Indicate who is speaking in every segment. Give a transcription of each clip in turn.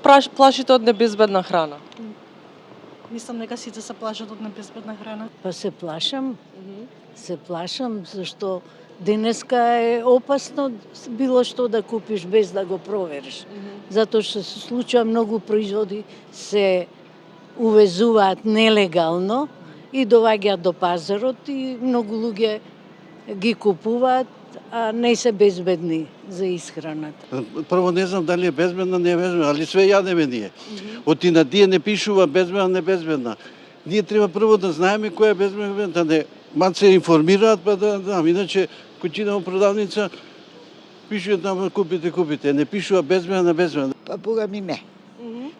Speaker 1: плашите од небезбедна храна?
Speaker 2: Мислам дека сите се плашат од небезбедна храна.
Speaker 3: Па се плашам. Се плашам зашто денеска е опасно било што да купиш без да го провериш. Затоа што се случува многу производи се увезуваат нелегално и доаѓаат до пазарот и многу луѓе ги купуваат, а не се безбедни за исхраната.
Speaker 4: Прво не знам дали е безбедна, не е безбедна, али све јадеме ние. Оти на тие не пишува безбедна, не безбедна. Ние треба прво да знаеме која е безбедна, да не се информираат, па да знам. Иначе, кој отидам во продавница, пишува там купите, не пишува безбедна, безбедна.
Speaker 5: Па бога ми не.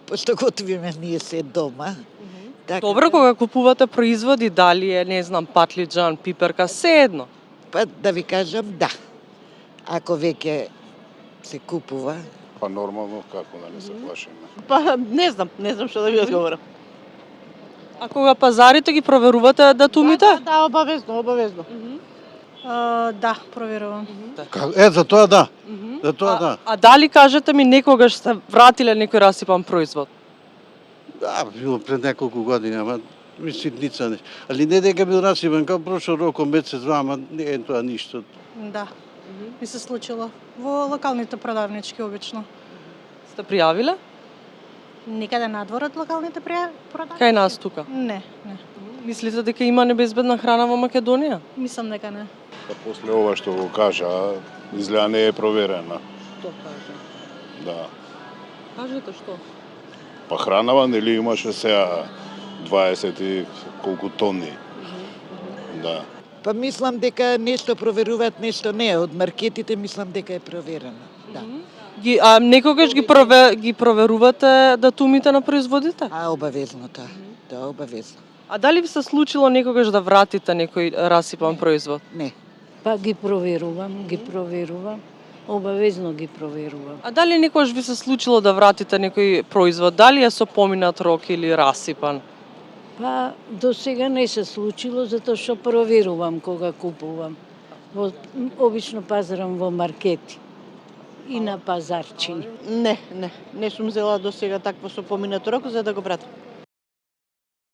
Speaker 5: Пошто готвиме ние се дома.
Speaker 1: Добро, кога купувате производи, дали е, не знам, патлиџан, пиперка, се едно.
Speaker 5: Па да ви кажам да. Ако веќе се купува.
Speaker 6: Па нормално, како да не се плашиме.
Speaker 7: Па не знам што да ви одговорам.
Speaker 1: А кога пазарите ги проверувате датумите?
Speaker 7: Да, обавезно.
Speaker 2: Да, проверувам.
Speaker 4: За тоа да. За тоа да.
Speaker 1: А дали кажете ми некогаш сте вратиле некој расипан производ?
Speaker 4: Да, било пред неколку години, ама ми ситница не. Али не дека бил расипан, као прошол роком месец-два, ама не е тоа ништо.
Speaker 2: Да. Mi se случило во локалните продавнички обично.
Speaker 1: Сте пријавиле?
Speaker 2: Никаде надвор од локалните продавнички?
Speaker 1: Кај нас тука?
Speaker 2: Не.
Speaker 1: Мислите дека има небезбедна храна во Македонија?
Speaker 2: Мислам дека не.
Speaker 6: Па после ова што го кажа, изгледа не е проверена.
Speaker 1: Што кажа?
Speaker 6: Да.
Speaker 1: Кажете што?
Speaker 6: Па хранава нели имаше сега 20 и колку тони. Да.
Speaker 5: Па мислам дека нешто проверуваат, нешто не. Од маркетите мислам дека е проверено. Да.
Speaker 1: Некогаш ги проверувате датумите на производите?
Speaker 5: Обавезно тоа. Да, обавезно.
Speaker 1: А дали ви се случило некогаш да вратите некој расипан производ?
Speaker 5: Не.
Speaker 3: Па ги проверувам. Обавезно ги проверувам.
Speaker 1: А дали некогаш ви се случило да вратите некој производ? Дали е со поминат рок или расипан?
Speaker 3: Па до сега не се случило, затоа што проверувам кога купувам. Обично пазарам во маркети и на пазарчини.
Speaker 7: Не сум взела до сега такво со поминат рок за да го вратам.